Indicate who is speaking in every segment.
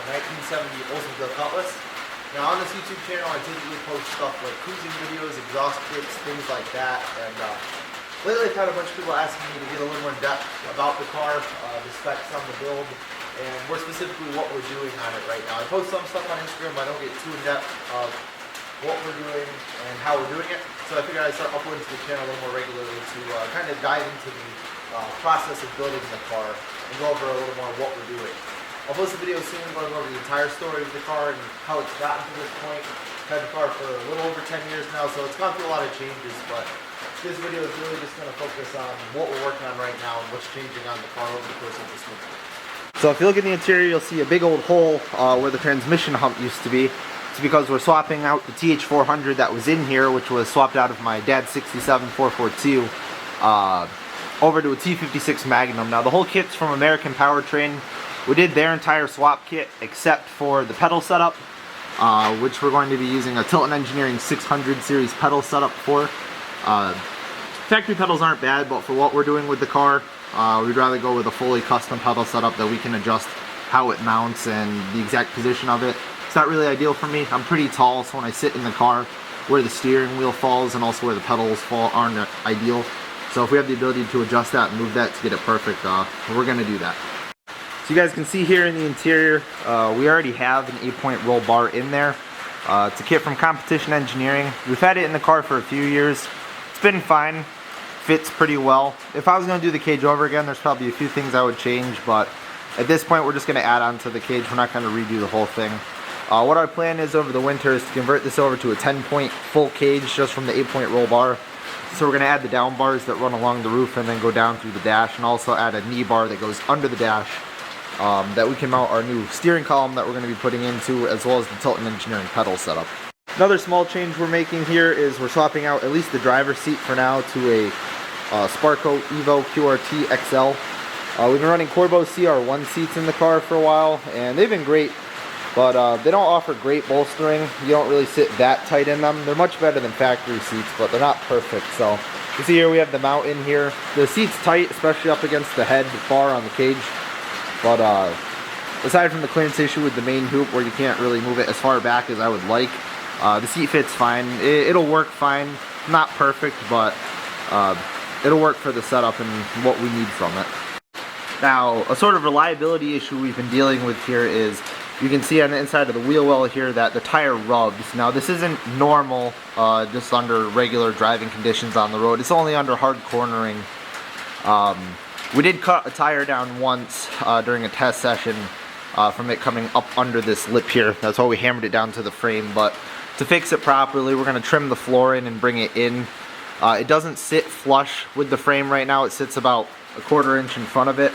Speaker 1: 1970 Oldsmobeast Cutlass. Now on this YouTube channel I typically post stuff like cruising videos, exhaust kits, things like that, and lately I've had a bunch of people asking me to get a little more in depth about the car, the specs on the build, and more specifically what we're doing on it right now. I post some stuff on Instagram, but I don't get too in depth of what we're doing and how we're doing it. So I figured I'd start uploading to the channel a little more regularly to kind of dive into the process of building the car and go over a little more what we're doing. I'll post a video soon going over the entire story of the car and how it's gotten to this point. I've had the car for a little over 10 years now, so it's gone through a lot of changes, but this video is really just going to focus on what we're working on right now and what's changing on the car over the course of this winter. So if you look at the interior, you'll see a big old hole where the transmission hump used to be. It's because we're swapping out the TH400 that was in here, which was swapped out of my dad's 67 442, over to a T56 Magnum. Now the whole kit's from American Powertrain. We did their entire swap kit except for the pedal setup, which we're going to be using a Tilton Engineering 600 series pedal setup for. Factory pedals aren't bad, but for what we're doing with the car, we'd rather go with a fully custom pedal setup that we can adjust how it mounts and the exact position of it. It's not really ideal for me. I'm pretty tall, so when I sit in the car, where the steering wheel falls and also where the pedals fall aren't ideal. So if we have the ability to adjust that and move that to get it perfect, we're going to do that. So you guys can see here in the interior, we already have an 8-point roll bar in there. It's a kit from Competition Engineering. We've had it in the car for a few years. It's been fine. Fits pretty well. If I was going to do the cage over again, there's probably a few things I would change, but at this point we're just going to add on to the cage. We're not going to redo the whole thing. What our plan is over the winter is to convert this over to a 10-point full cage just from the 8-point roll bar. So we're going to add the down bars that run along the roof and then go down through the dash, and also add a knee bar that goes under the dash that we can mount our new steering column that we're going to be putting into, as well as the Tilton Engineering pedal setup. Another small change we're making here is we're swapping out at least the driver's seat for now to a Sparco Evo QRT XL. We've been running Corbeau CR1 seats in the car for a while, and they've been great, but they don't offer great bolstering. You don't really sit that tight in them. They're much better than factory seats, but they're not perfect. So you see here we have the mount in here. The seat's tight, especially up against the head bar on the cage, but aside from the clearance issue with the main hoop where you can't really move it as far back as I would like, the seat fits fine. It'll work fine. Not perfect, but it'll work for the setup and what we need from it. Now, a sort of reliability issue we've been dealing with here is, you can see on the inside of the wheel well here that the tire rubs. Now this isn't normal, just under regular driving conditions on the road. It's only under hard cornering. We did cut a tire down once during a test session from it coming up under this lip here. That's why we hammered it down to the frame, but to fix it properly, we're going to trim the floor in and bring it in. It doesn't sit flush with the frame right now. It sits about a 1/4 inch in front of it.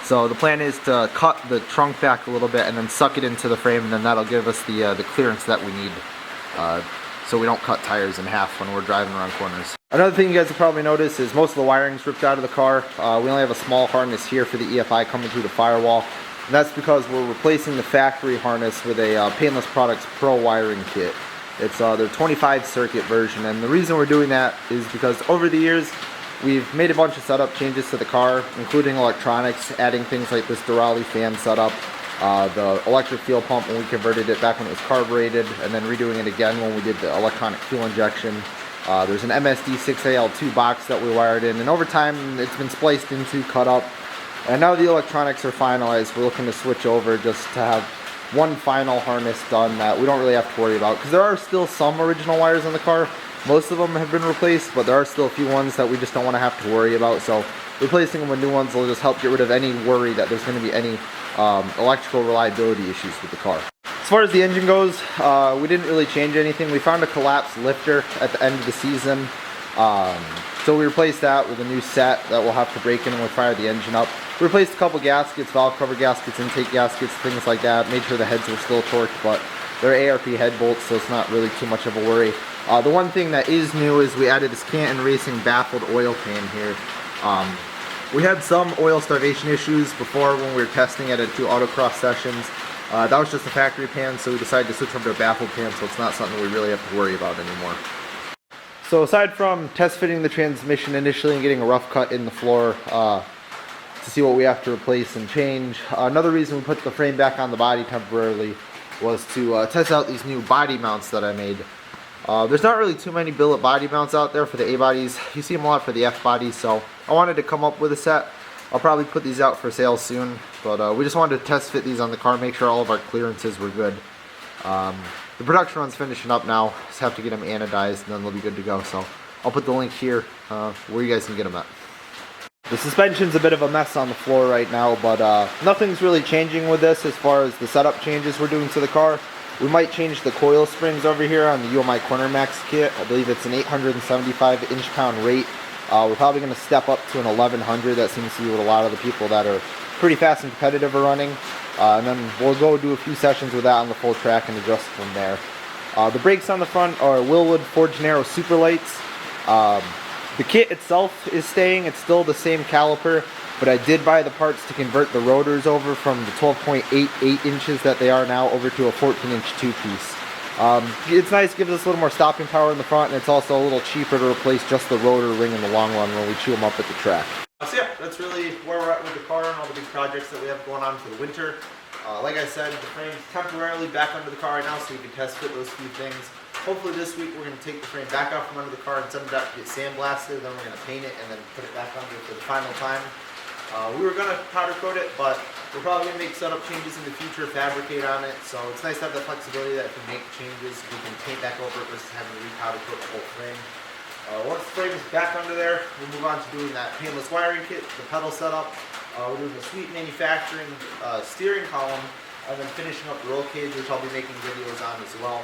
Speaker 1: So the plan is to cut the trunk back a little bit and then suck it into the frame, and then that'll give us the clearance that we need, so we don't cut tires in half when we're driving around corners. Another thing you guys have probably noticed is most of the wiring's ripped out of the car. We only have a small harness here for the EFI coming through the firewall. And that's because we're replacing the factory harness with a Painless Products Pro wiring kit. It's their 25 circuit version, and the reason we're doing that is because over the years we've made a bunch of setup changes to the car, including electronics, adding things like this Durali fan setup, the electric fuel pump when we converted it back when it was carbureted, and then redoing it again when we did the electronic fuel injection. There's an MSD6AL2 box that we wired in, and over time it's been spliced into, cut up, and now the electronics are finalized. We're looking to switch over just to have one final harness done that we don't really have to worry about, because there are still some original wires on the car. Most of them have been replaced, but there are still a few ones that we just don't want to have to worry about. So replacing them with new ones will just help get rid of any worry that there's going to be any electrical reliability issues with the car. As far as the engine goes, we didn't really change anything. We found a collapsed lifter at the end of the season, so we replaced that with a new set that we'll have to break in when we fire the engine up. We replaced a couple gaskets, valve cover gaskets, intake gaskets, things like that. Made sure the heads were still torqued, but they're ARP head bolts, so it's not really too much of a worry. The one thing that is new is we added this Canton Racing baffled oil pan here. We had some oil starvation issues before when we were testing it at 2 autocross sessions. That was just a factory pan, so we decided to switch over to a baffled pan, so it's not something we really have to worry about anymore. So aside from test fitting the transmission initially and getting a rough cut in the floor, to see what we have to replace and change. Another reason we put the frame back on the body temporarily was to test out these new body mounts that I made. There's not really too many billet body mounts out there for the A bodies. You see them a lot for the F bodies, so I wanted to come up with a set. I'll probably put these out for sale soon, but we just wanted to test fit these on the car, make sure all of our clearances were good. The production run's finishing up now. Just have to get them anodized and then they'll be good to go. So I'll put the link here where you guys can get them at. The suspension's a bit of a mess on the floor right now, but nothing's really changing with this as far as the setup changes we're doing to the car. We might change the coil springs over here on the UMI Corner Max kit. I believe it's an 875 inch-pound rate. We're probably going to step up to an 1100. That seems to be what a lot of the people that are pretty fast and competitive are running. And then we'll go do a few sessions with that on the full track and adjust from there. The brakes on the front are Wilwood Forged Narrow Super Lights. The kit itself is staying. It's still the same caliper, but I did buy the parts to convert the rotors over from the 12.88 inches that they are now over to a 14-inch two-piece. It's nice, gives us a little more stopping power in the front, and it's also a little cheaper to replace just the rotor ring in the long run when we chew them up at the track. So yeah, that's really where we're at with the car and all the big projects that we have going on for the winter. Like I said, the frame's temporarily back under the car right now so we can test fit those few things. Hopefully this week we're going to take the frame back out from under the car and send it out to get sandblasted. Then we're going to paint it and then put it back under for the final time. We were going to powder coat it, but we're probably going to make setup changes in the future, fabricate on it. So it's nice to have the flexibility that if we make changes, we can paint back over it versus having to re-powder coat the whole frame. Once the frame is back under there, we'll move on to doing that painless wiring kit, the pedal setup. We're doing the sweet manufacturing steering column, and then finishing up the roll cage, which I'll be making videos on as well.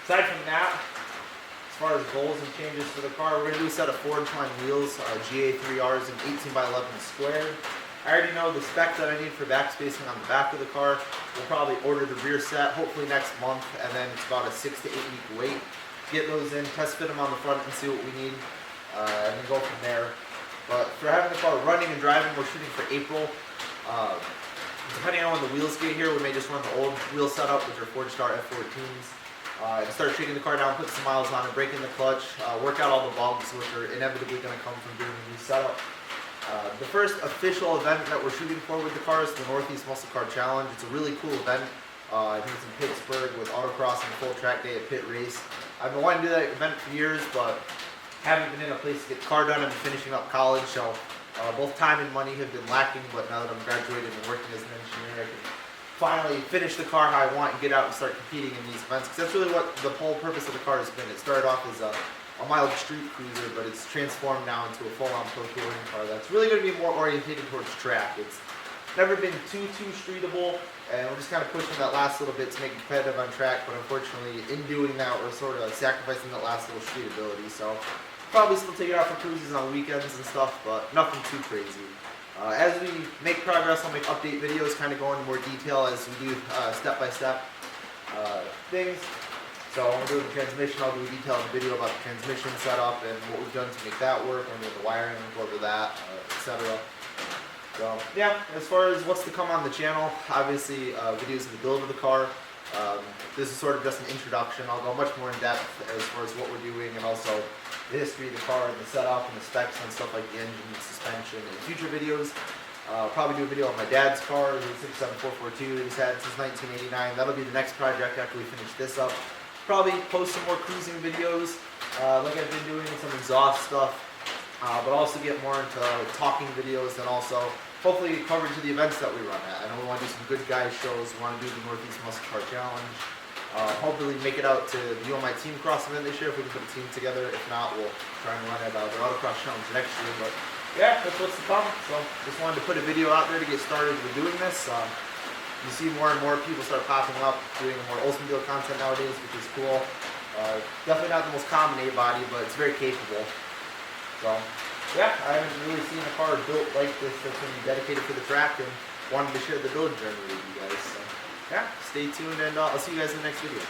Speaker 1: Aside from that, as far as goals and changes for the car, we're going to do a set of Ford Twine wheels, GA3Rs and 18x11 squared. I already know the spec that I need for backspacing on the back of the car. We'll probably order the rear set, hopefully next month, and then it's about a 6 to 8 week wait. Get those in, test fit them on the front and see what we need, and then go from there. But for having the car running and driving, we're shooting for April. Depending on when the wheels get here, we may just run the old wheel setup, which are Forgestar F14s, and start shaking the car down, put some miles on it, breaking the clutch, work out all the bugs, which are inevitably going to come from doing the new setup. The first official event that we're shooting for with the car is the Northeast Muscle Car Challenge. It's a really cool event. I think it's in Pittsburgh with autocross and a full track day at Pit Race. I've been wanting to do that event for years, but haven't been in a place to get the car done. I've been finishing up college, so both time and money have been lacking, but now that I'm graduated and working as an engineer, I can finally finish the car how I want and get out and start competing in these events, because that's really what the whole purpose of the car has been. It started off as a mild street cruiser, but it's transformed now into a full-on pro touring car that's really going to be more orientated towards track. It's never been too streetable, and we're just kind of pushing that last little bit to make it competitive on track, but unfortunately in doing that we're sort of sacrificing that last little street ability. So probably still take it out for cruises on weekends and stuff, but nothing too crazy. As we make progress, I'll make update videos, kind of go into more detail as we do step-by-step things. So when we're doing the transmission, I'll do a detailed video about the transmission setup and what we've done to make that work, when we're doing the wiring, we'll go over that, etc. So yeah, as far as what's to come on the channel, obviously videos of the build of the car. This is sort of just an introduction. I'll go much more in depth as far as what we're doing and also the history of the car and the setup and the specs and stuff like the engine and suspension. In future videos, I'll probably do a video on my dad's car, the 67442 that he's had since 1989. That'll be the next project after we finish this up. Probably post some more cruising videos like I've been doing, some exhaust stuff, but also get more into talking videos and also hopefully coverage of the events that we run at. I know we want to do some good guys shows. We want to do the Northeast Muscle Car Challenge. Hopefully make it out to the UMI Team Cross event this year if we can put a team together. If not, we'll try and run it the Autocross Challenge next year. But yeah, that's what's to come. So just wanted to put a video out there to get started with doing this. You see more and more people start popping up doing more Oldsmobeast content nowadays, which is cool. Definitely not the most common A-body, but it's very capable. So yeah, I haven't really seen a car built like this that's going to be dedicated for the track, and wanted to share the build journey with you guys. So yeah, stay tuned, and I'll see you guys in the next video.